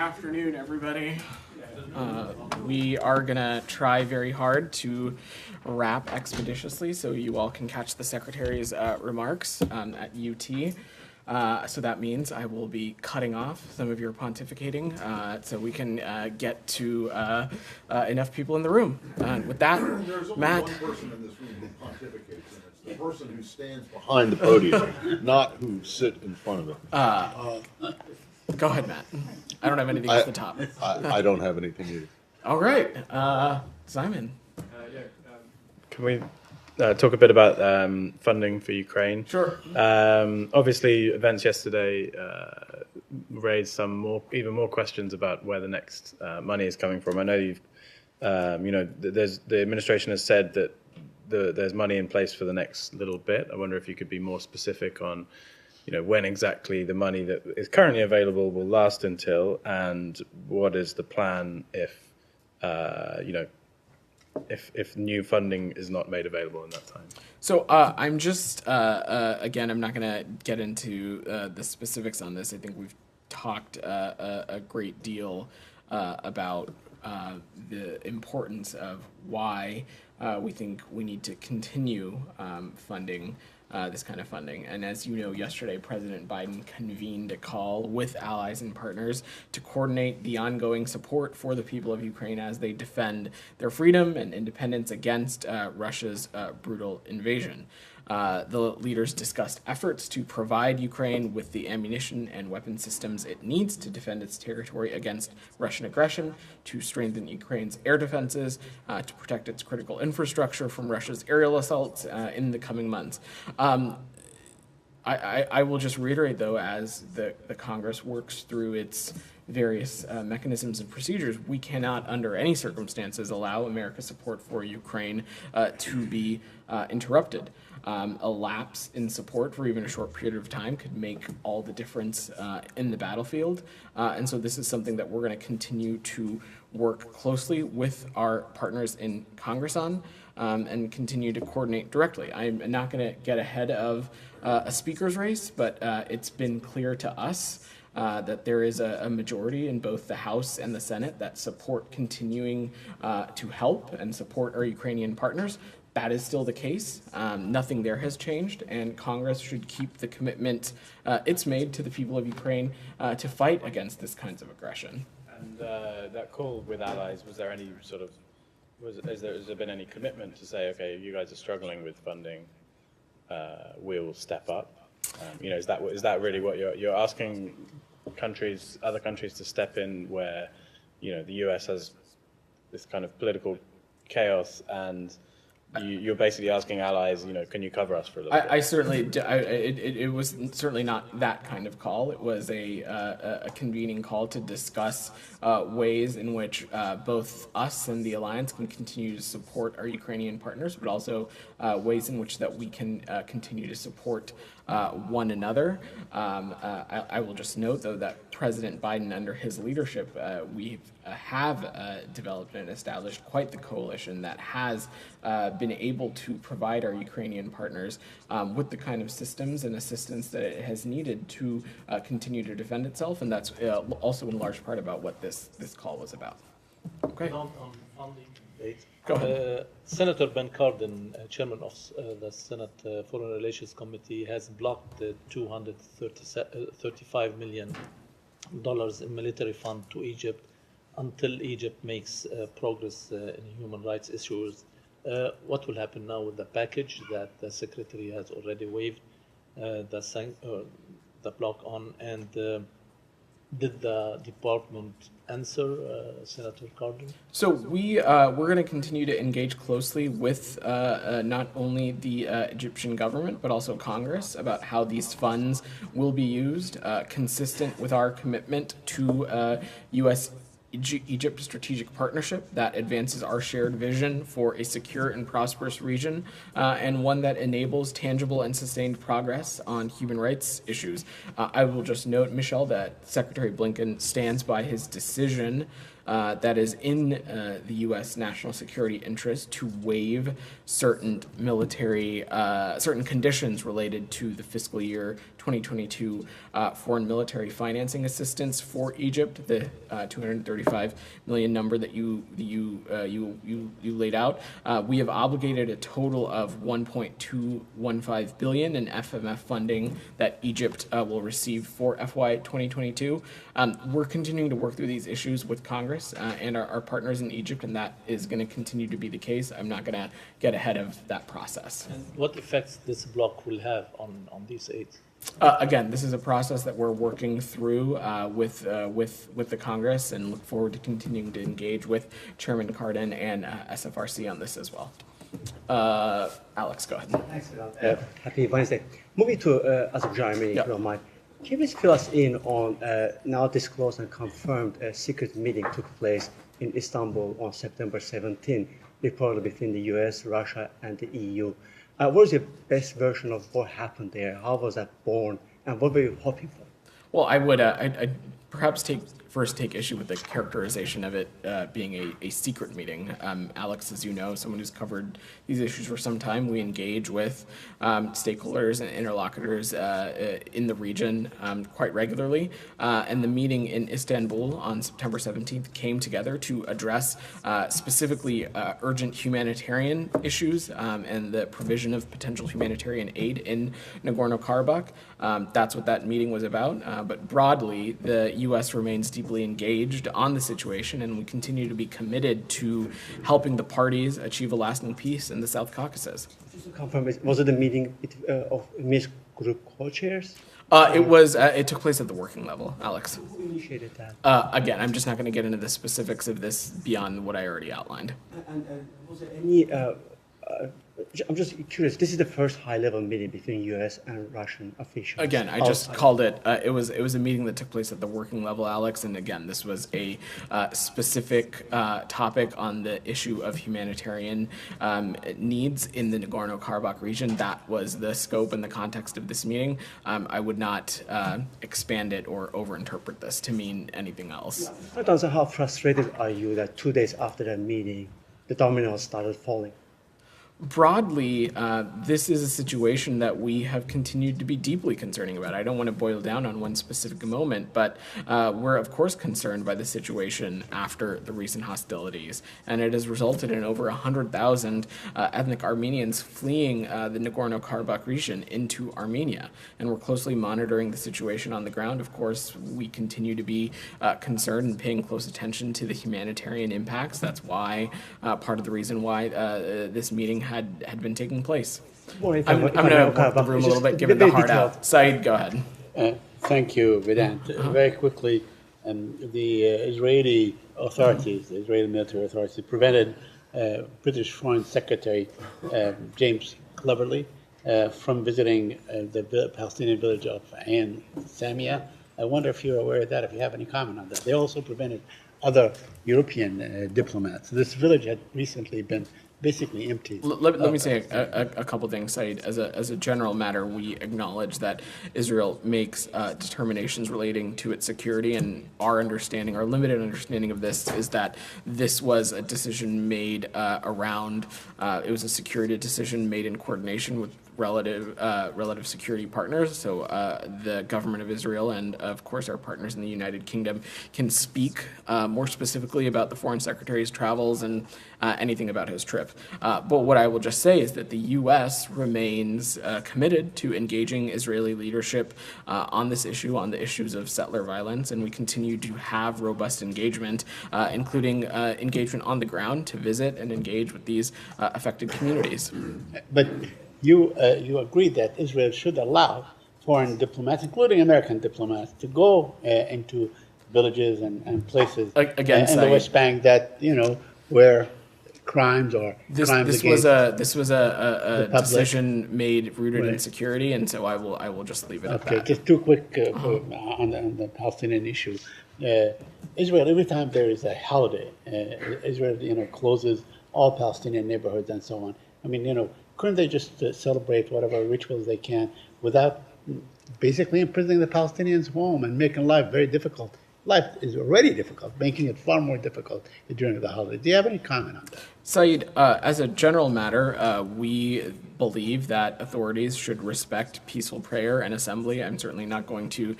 afternoon, everybody. We are gonna try very hard to wrap expeditiously so you all can catch the Secretary's remarks at UT. So that means I will be cutting off some of your pontificating so we can get to enough people in the room. And with that, There's only Matt. one person in this room who pontificates, and it's the person who stands behind the podium, not who sit in front of it. Go ahead, Matt. I don't have anything at the top. I don't have anything either. All right, Simon. Can we talk a bit about funding for Ukraine? Sure. Obviously, events yesterday raised even more questions about where the next money is coming from. I know the administration has said that there's money in place for the next little bit. I wonder if you could be more specific on, when exactly the money that is currently available will last until, and what is the plan if new funding is not made available in that time. So I'm just, again, I'm not going to get into the specifics on this. I think we've talked a great deal about the importance of why we think we need to continue funding this kind of funding. And as you know, yesterday, President Biden convened a call with allies and partners to coordinate the ongoing support for the people of Ukraine as they defend their freedom and independence against Russia's brutal invasion. The leaders discussed efforts to provide Ukraine with the ammunition and weapon systems it needs to defend its territory against Russian aggression, to strengthen Ukraine's air defenses, to protect its critical infrastructure from Russia's aerial assaults in the coming months. I will just reiterate, though, as the Congress works through its various mechanisms and procedures, we cannot, under any circumstances, allow America's support for Ukraine to be interrupted. A lapse in support for even a short period of time could make all the difference in the battlefield. And so this is something that we're going to continue to work closely with our partners in Congress on and continue to coordinate directly. I'm not going to get ahead of a speaker's race, but it's been clear to us that there is a majority in both the House and the Senate that support continuing to help and support our Ukrainian partners. That is still the case. Nothing there has changed, and Congress should keep the commitment it's made to the people of Ukraine to fight against this kinds of aggression. And that call with allies, was there any sort of, has there been any commitment to say, okay, you guys are struggling with funding, we'll step up? Is that really what you're asking other countries to step in where, the US has this kind of political chaos, and you're basically asking allies, can you cover us for a little bit? I certainly, it was certainly not that kind of call. It was a convening call to discuss ways in which both us and the alliance can continue to support our Ukrainian partners, but also ways in which that we can continue to support one another. I will just note, though, that President Biden, under his leadership, we have developed and established quite the coalition that has been able to provide our Ukrainian partners with the kind of systems and assistance that it has needed to continue to defend itself, and that's also in large part about what this call was about. Okay. On funding, Go ahead. Senator Ben Cardin, chairman of the Senate Foreign Relations Committee, has blocked the $235 million in military fund to Egypt until Egypt makes progress in human rights issues. What will happen now with the package that the Secretary has already waived the block on, and did the department answer Senator Cardin? So we're going to continue to engage closely with not only the Egyptian government, but also Congress about how these funds will be used, consistent with our commitment to U.S. Egypt strategic partnership that advances our shared vision for a secure and prosperous region, and one that enables tangible and sustained progress on human rights issues. I will just note, Michelle, that Secretary Blinken stands by his decision that is in the U.S. national security interest to waive certain certain conditions related to the fiscal year 2022 foreign military financing assistance for Egypt, the 235 million number that you laid out. We have obligated a total of 1.215 billion in FMF funding that Egypt will receive for FY 2022. We're continuing to work through these issues with Congress and our partners in Egypt, and that is going to continue to be the case. I'm not going to get ahead of that process. And what effects this block will have on these aids? Again, this is a process that we're working through with the Congress, and look forward to continuing to engage with Chairman Cardin and SFRC on this as well. Alex, go ahead. Thanks, happy Wednesday. Moving to Azerbaijan, if you don't mind. Can you please fill us in on now disclosed and confirmed secret meeting took place in Istanbul on September 17, reportedly between the US, Russia, and the EU. What is your best version of what happened there? How was that born? And what were you hoping for? Well, I would I'd perhaps first take issue with the characterization of it being a secret meeting. Alex, as you know, someone who's covered these issues for some time, we engage with stakeholders and interlocutors in the region quite regularly. And the meeting in Istanbul on September 17th came together to address specifically urgent humanitarian issues and the provision of potential humanitarian aid in Nagorno-Karabakh. That's what that meeting was about. But broadly, the U.S. remains deeply engaged on the situation, and we continue to be committed to helping the parties achieve a lasting peace in the South Caucasus. Just to confirm, was it a meeting of Minsk group co-chairs? It took place at the working level, Alex. Who initiated that? Again, I'm just not going to get into the specifics of this beyond what I already outlined. And was there any? I'm just curious. This is the first high-level meeting between U.S. and Russian officials. Again, I just called it. It was a meeting that took place at the working level, Alex. And again, this was a specific topic on the issue of humanitarian needs in the Nagorno-Karabakh region. That was the scope and the context of this meeting. I would not expand it or overinterpret this to mean anything else. So how frustrated are you that 2 days after that meeting, the dominoes started falling? Broadly, this is a situation that we have continued to be deeply concerning about. I don't want to boil down on one specific moment, but we're of course concerned by the situation after the recent hostilities, and it has resulted in over 100,000 ethnic Armenians fleeing the Nagorno-Karabakh region into Armenia, and we're closely monitoring the situation on the ground. Of course, we continue to be concerned and paying close attention to the humanitarian impacts. That's why part of the reason why this meeting had been taking place. I'm going to work the room a little bit, give it the hard out. Saeed, go ahead. Thank you, Vedant. Very quickly, the Israeli authorities, the Israeli military authorities, prevented British Foreign Secretary James Cleverly from visiting the Palestinian village of Ain Samia. I wonder if you're aware of that, if you have any comment on that. They also prevented other European diplomats. This village had recently been basically empty. Let me say a couple things, Saeed. As a general matter, we acknowledge that Israel makes determinations relating to its security, and our limited understanding of this is that this was a decision made it was a security decision made in coordination with relative security partners. So the government of Israel and, of course, our partners in the United Kingdom can speak more specifically about the Foreign Secretary's travels and anything about his trip. But what I will just say is that the U.S. remains committed to engaging Israeli leadership on this issue, on the issues of settler violence, and we continue to have robust engagement, including engagement on the ground to visit and engage with these affected communities. But you agreed that Israel should allow foreign diplomats, including American diplomats, to go into villages and places in the West Bank that, where crimes or crimes against this was a decision made rooted in security, and so I will just leave it at that. Okay, just too quick on the Palestinian issue. Israel, every time there is a holiday, Israel, closes all Palestinian neighborhoods and so on. I mean, couldn't they just celebrate whatever rituals they can without basically imprisoning the Palestinians' home and making life very difficult? Life is already difficult, making it far more difficult during the holidays. Do you have any comment on that? Saeed, as a general matter, we believe that authorities should respect peaceful prayer and assembly. I'm certainly not going to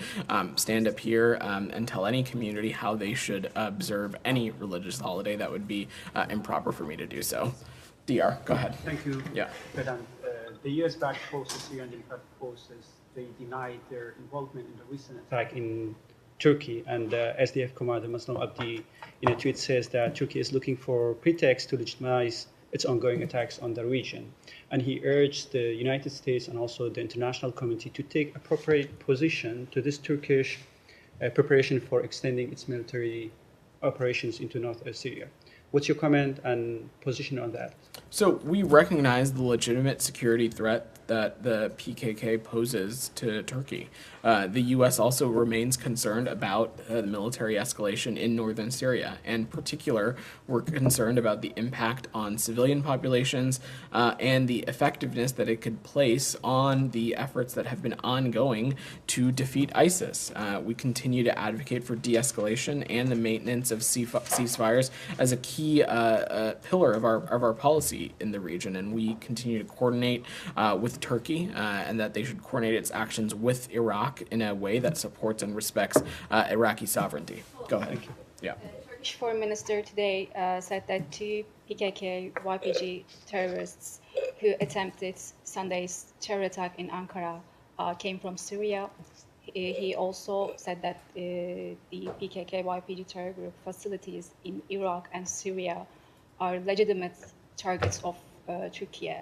stand up here and tell any community how they should observe any religious holiday. That would be improper for me to do so. DR, go ahead. Thank you, Yeah. Vedant. The U.S.-backed forces, Syrian Democratic Forces, they denied their involvement in the recent attack in Turkey, and SDF commander Muslim Abdi in a tweet says that Turkey is looking for pretext to legitimize its ongoing attacks on the region. And he urged the United States and also the international community to take appropriate position to this Turkish preparation for extending its military operations into North Syria. What's your comment and position on that? So we recognize the legitimate security threat that the PKK poses to Turkey. The U.S. also remains concerned about the military escalation in northern Syria. In particular, we're concerned about the impact on civilian populations and the effectiveness that it could place on the efforts that have been ongoing to defeat ISIS. We continue to advocate for de-escalation and the maintenance of ceasefires as a key pillar of our policy in the region, and we continue to coordinate with Turkey and that they should coordinate its actions with Iraq in a way that supports and respects Iraqi sovereignty. Go ahead. Thank you. Yeah. Turkish Foreign Minister today said that two PKK YPG terrorists who attempted Sunday's terror attack in Ankara came from Syria. He also said that the PKK YPG terror group facilities in Iraq and Syria are legitimate targets of Turkey.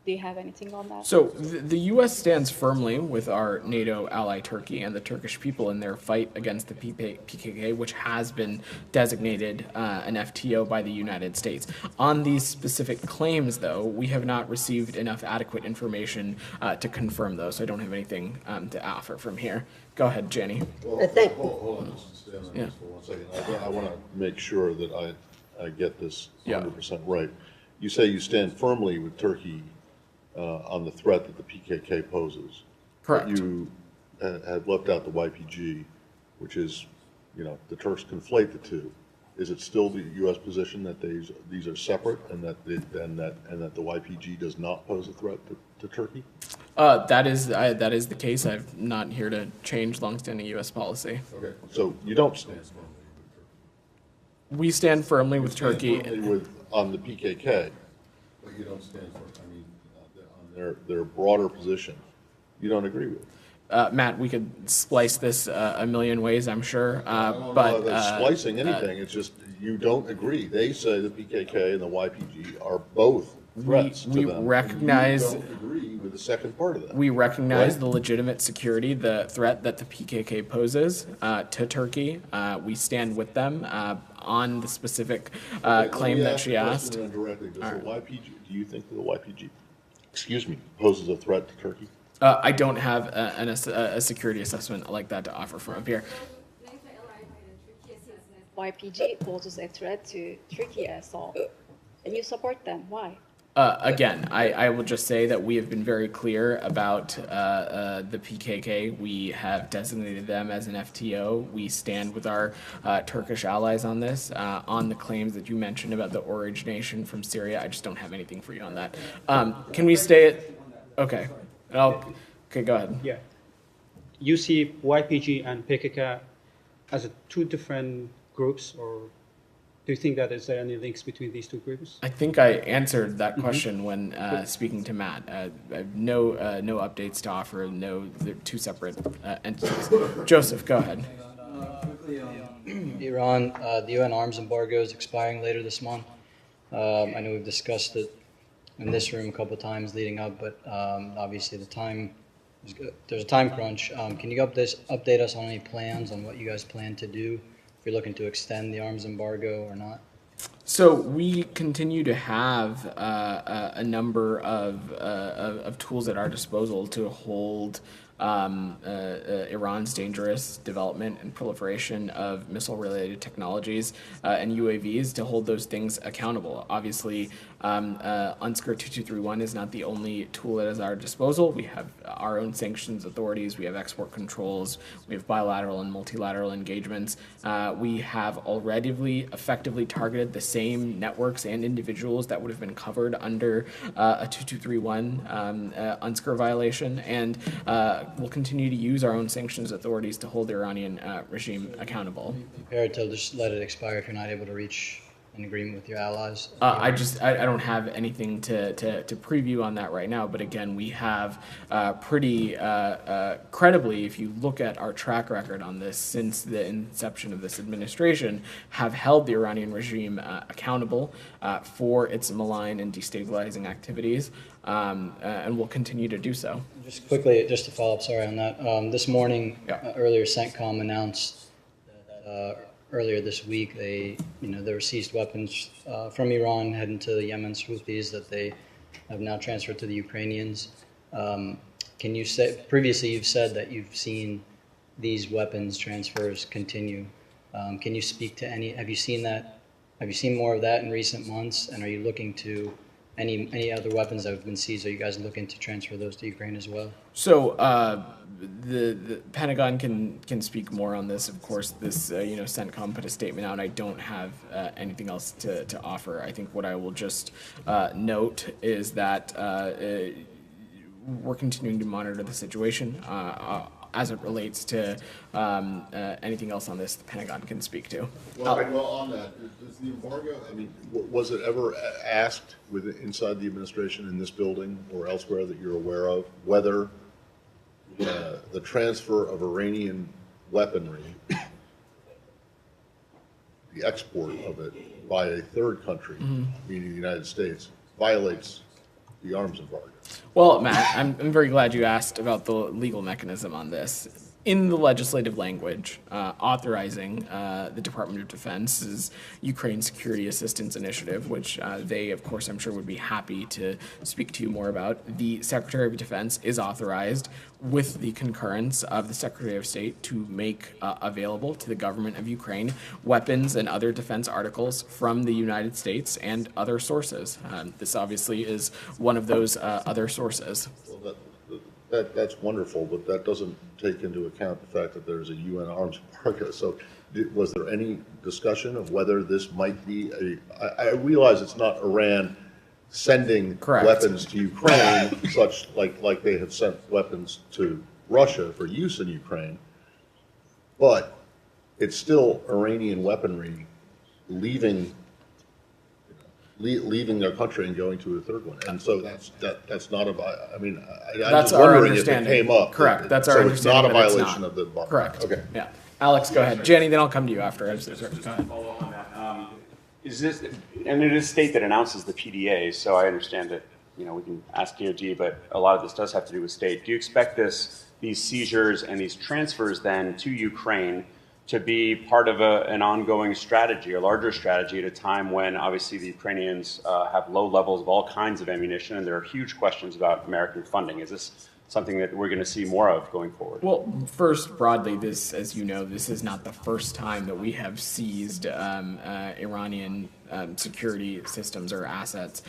Do you have anything on that? So the U.S. stands firmly with our NATO ally Turkey and the Turkish people in their fight against the PKK, which has been designated an FTO by the United States. On these specific claims, though, we have not received enough adequate information to confirm those, so I don't have anything to offer from here. Go ahead, Jenny. Well, hold on, just stay on this for 1 second. I want to make sure that I get this 100% right. You say you stand firmly with Turkey on the threat that the PKK poses. Correct. You had left out the YPG, which is, the Turks conflate the two. Is it still the U.S. position that these are separate and that the YPG does not pose a threat to Turkey? That is the case. I'm not here to change longstanding U.S. policy. Okay. So you don't stand firmly with Turkey. We stand firmly with Turkey. On the PKK, but you don't stand for. On their broader position, you don't agree with. Matt, we could splice this a million ways, I'm sure. But splicing anything, it's just you don't agree. They say the PKK and the YPG are both threats to them. Recognize. You don't agree with the second part of that. We recognize right? the legitimate security, the threat that the PKK poses to Turkey. We stand with them on the specific claim that she asked. Directly. Does the YPG? Do you think that the YPG, poses a threat to Turkey? I don't have a security assessment like that to offer from up here. YPG poses a threat to Turkey as well. And you support them. Why? Again, I will just say that we have been very clear about the PKK. We have designated them as an FTO. We stand with our Turkish allies on this. On the claims that you mentioned about the origination from Syria, I just don't have anything for you on that. Can we stay at... Okay. Okay, go ahead. Yeah. You see YPG and PKK as two different groups, or do you think that is there any links between these two groups? I think I answered that question when speaking to Matt. I have no updates to offer. They're two separate entities. Joseph, go ahead. Quickly on Iran, the UN arms embargo is expiring later this month. I know we've discussed it in this room a couple of times leading up, but obviously there's a time crunch. Can you update us on any plans on what you guys plan to do? If you're looking to extend the arms embargo or not? So we continue to have a number of tools at our disposal to hold Iran's dangerous development and proliferation of missile-related technologies and UAVs, to hold those things accountable. Obviously, UNSCR 2231 is not the only tool at our disposal. We have our own sanctions authorities, we have export controls, we have bilateral and multilateral engagements. We have already effectively targeted the same networks and individuals that would have been covered under a 2231 UNSCR violation, and we'll continue to use our own sanctions authorities to hold the Iranian regime accountable. Prepared to just let it expire if you're not able to reach an agreement with your allies? I don't have anything to preview on that right now, but again, we have pretty credibly, if you look at our track record on this since the inception of this administration, have held the Iranian regime accountable for its malign and destabilizing activities, and will continue to do so. Just quickly, just to follow up, sorry on that. This morning, earlier, CENTCOM announced that earlier this week, there were seized weapons from Iran heading to the Yemen's Houthis that they have now transferred to the Ukrainians. Can you say, previously you've said that you've seen these weapons transfers continue. Can you speak to have you seen that? Have you seen more of that in recent months? And are you looking to any other weapons that have been seized? Are you guys looking to transfer those to Ukraine as well? So the Pentagon can speak more on this. Of course, this CENTCOM put a statement out. I don't have anything else to offer. I think what I will just note is that we're continuing to monitor the situation. As it relates to anything else on this, the Pentagon can speak to. Well, on that, does the embargo, I mean, was it ever asked inside the administration in this building or elsewhere that you're aware of whether the transfer of Iranian weaponry, the export of it by a third country, meaning the United States, violates the arms embargo? Well, Matt, I'm very glad you asked about the legal mechanism on this. In the legislative language, authorizing the Department of Defense's Ukraine Security Assistance Initiative, which they, of course, I'm sure would be happy to speak to you more about. The Secretary of Defense is authorized, with the concurrence of the Secretary of State, to make available to the government of Ukraine weapons and other defense articles from the United States and other sources. This obviously is one of those other sources. Well, that's wonderful, but that doesn't take into account the fact that there's a UN arms embargo. So was there any discussion of whether this might be I realize it's not Iran sending weapons to Ukraine, such like they have sent weapons to Russia for use in Ukraine, but it's still Iranian weaponry leaving their country and going to a third one, and so that's not a. I mean, I'm just wondering if it came up. Correct. That's our understanding. So it's not a violation of the embargo. Correct. Okay. Yeah. Alex, go ahead. Jenny, then I'll come to you after. Go ahead. Follow up on that. Is this, and it is state that announces the PDA, so I understand that we can ask DoD, but a lot of this does have to do with state. Do you expect these seizures and these transfers then to Ukraine to be part of an ongoing strategy, a larger strategy, at a time when obviously the Ukrainians have low levels of all kinds of ammunition, and there are huge questions about American funding? Is this something that we're going to see more of going forward? Well, first, broadly, this, as you know, this is not the first time that we have seized Iranian security systems or assets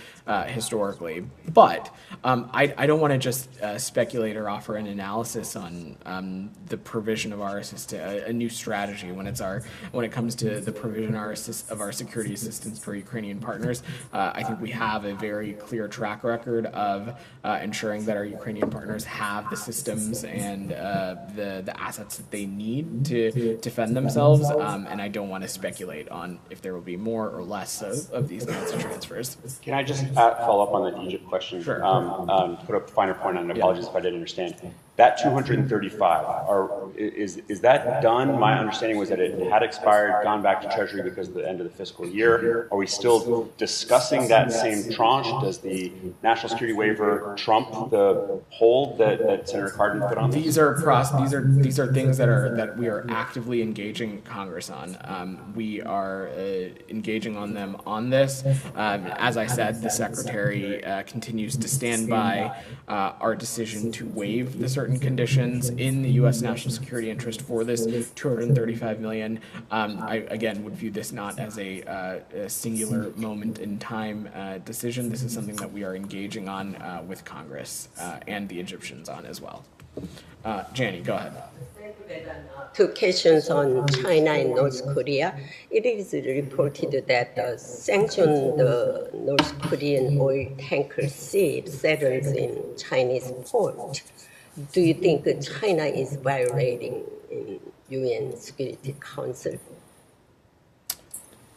historically. But I don't want to just speculate or offer an analysis on the provision of our a new strategy when it comes to the provision of our security assistance for Ukrainian partners. I think we have a very clear track record of ensuring that our Ukrainian partners have the systems and the assets that they need to defend themselves. And I don't want to speculate on if there will be more or less of these kinds of transfers. Can I just follow up on the Egypt question? Sure. Put a finer point on it. Apologies if I didn't understand. That 235, is that done? My understanding was that it had expired, gone back to Treasury because of the end of the fiscal year. Are we still discussing that same tranche? Does the national security waiver trump the hold that Senator Cardin put on this? These are things that we are actively engaging Congress on. We are engaging on them them on this. As I said, the Secretary continues to stand by our decision to waive the certain conditions in the U.S. national security interest for this $235 million. I, again, would view this not as a singular moment in time decision. This is something that we are engaging on with Congress and the Egyptians on as well. Jani, go ahead. Two questions on China and North Korea. It is reported that sanctioned North Korean oil tanker ship settles in Chinese port. Do you think China is violating UN Security Council?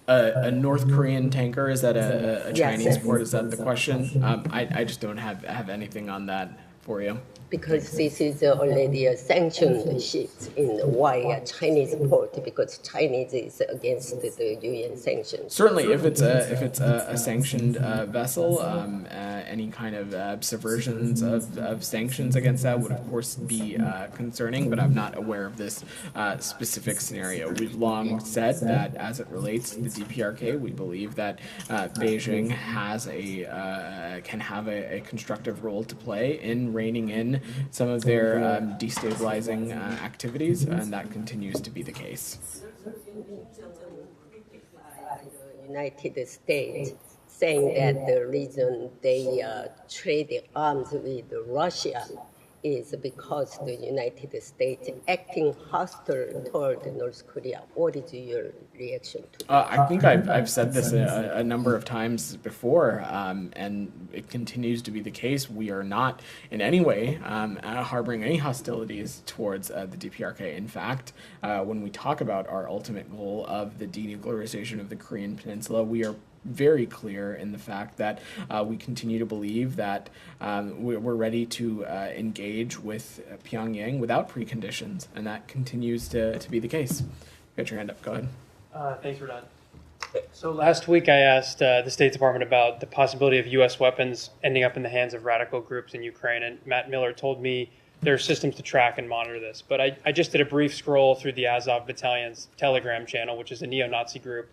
A North Korean tanker, is that a Chinese Yes. port? Is that the question? I just don't have anything on that for you. Because this is already a sanctioned ship in why Chinese port, because Chinese is against the UN sanctions. Certainly, if it's a sanctioned vessel, any kind of subversions of sanctions against that would of course be concerning. But I'm not aware of this specific scenario. We've long said that as it relates to the DPRK, we believe that Beijing has can have a constructive role to play in reining in some of their destabilizing activities, and that continues to be the case. United States saying that the reason they traded arms with Russia is because the United States acting hostile toward North Korea. What is your reaction to that? I think I've said this a number of times before, and it continues to be the case. We are not in any way harboring any hostilities towards the DPRK. In fact, when we talk about our ultimate goal of the denuclearization of the Korean Peninsula, we are very clear in the fact that we continue to believe that we're ready to engage with Pyongyang without preconditions, and that continues to be the case. Get your hand up. Go ahead. Thanks, Radan. So last week I asked the State Department about the possibility of U.S. weapons ending up in the hands of radical groups in Ukraine, and Matt Miller told me there are systems to track and monitor this. But I just did a brief scroll through the Azov Battalion's Telegram channel, which is a neo-Nazi group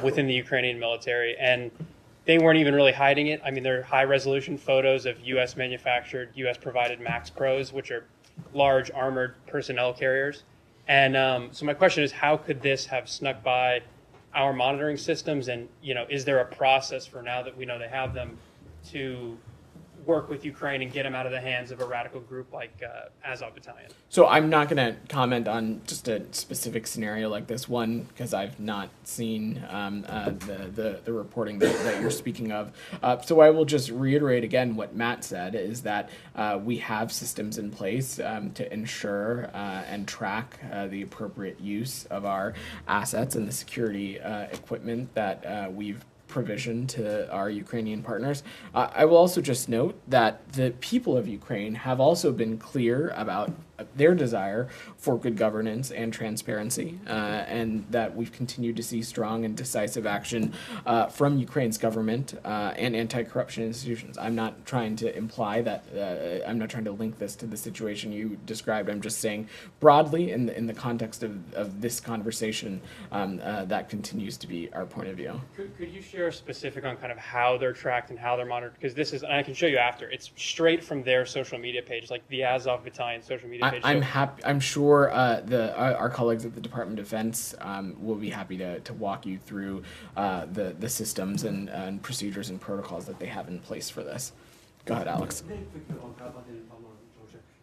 within the Ukrainian military, and they weren't even really hiding it. I mean, there are high-resolution photos of U.S. manufactured, U.S. provided Max Pros, which are large armored personnel carriers. And so my question is, how could this have snuck by our monitoring systems? And, is there a process for, now that we know they have them, to work with Ukraine and get them out of the hands of a radical group like Azov Battalion? So I'm not going to comment on just a specific scenario like this one, because I've not seen the reporting that you're speaking of. So I will just reiterate again what Matt said, is that we have systems in place to ensure and track the appropriate use of our assets and the security equipment that we've provision to our Ukrainian partners. I will also just note that the people of Ukraine have also been clear about their desire for good governance and transparency, and that we've continued to see strong and decisive action from Ukraine's government and anti-corruption institutions. I'm not trying to imply that, I'm not trying to link this to the situation you described. I'm just saying broadly in the context of this conversation, that continues to be our point of view. Could you share specific on kind of how they're tracked and how they're monitored? Because this is, and I can show you after, it's straight from their social media page, like the Azov Battalion social media page. I'm happy. I'm sure our colleagues at the Department of Defense will be happy to walk you through the systems and procedures and protocols that they have in place for this. Go ahead, Alex. Do you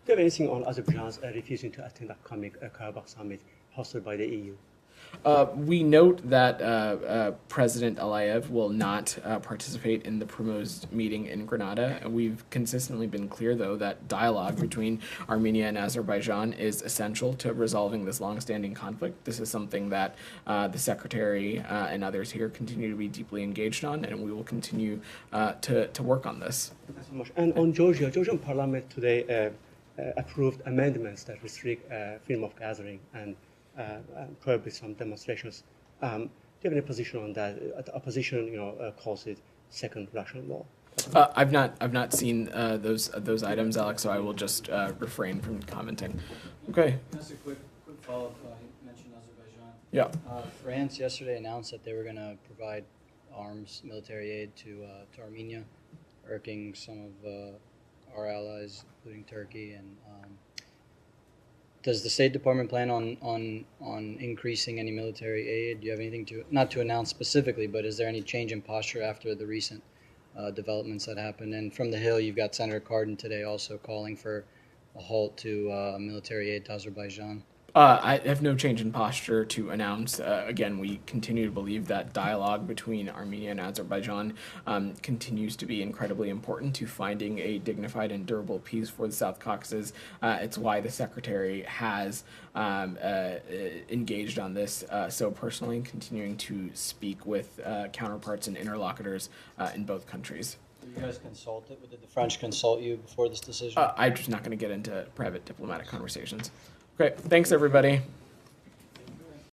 have anything on Azerbaijan's refusing to attend the upcoming Karabakh summit hosted by the EU? We note that President Aliyev will not participate in the proposed meeting in Grenada. We've consistently been clear, though, that dialogue between Armenia and Azerbaijan is essential to resolving this longstanding conflict. This is something that the Secretary and others here continue to be deeply engaged on, and we will continue to work on this. Thanks so much. And on Georgia, Georgian Parliament today approved amendments that restrict freedom of gathering and prohibit some demonstrations. Do you have any position on that? The opposition, calls it second Russian law. I've not seen those items, Alex. So I will just refrain from commenting. Okay. Just a quick follow-up. You mentioned Azerbaijan. Yeah. France yesterday announced that they were going to provide arms, military aid to Armenia, irking some of our allies, including Turkey. And does the State Department plan on increasing any military aid? Do you have anything not to announce specifically, but is there any change in posture after the recent developments that happened? And from the Hill, you've got Senator Cardin today also calling for a halt to military aid to Azerbaijan. I have no change in posture to announce. Again, we continue to believe that dialogue between Armenia and Azerbaijan continues to be incredibly important to finding a dignified and durable peace for the South Caucasus. It's why the Secretary has engaged on this so personally, and continuing to speak with counterparts and interlocutors in both countries. Were you guys consulted? Did the French consult you before this decision? I'm just not going to get into private diplomatic conversations. Great. Thanks, everybody.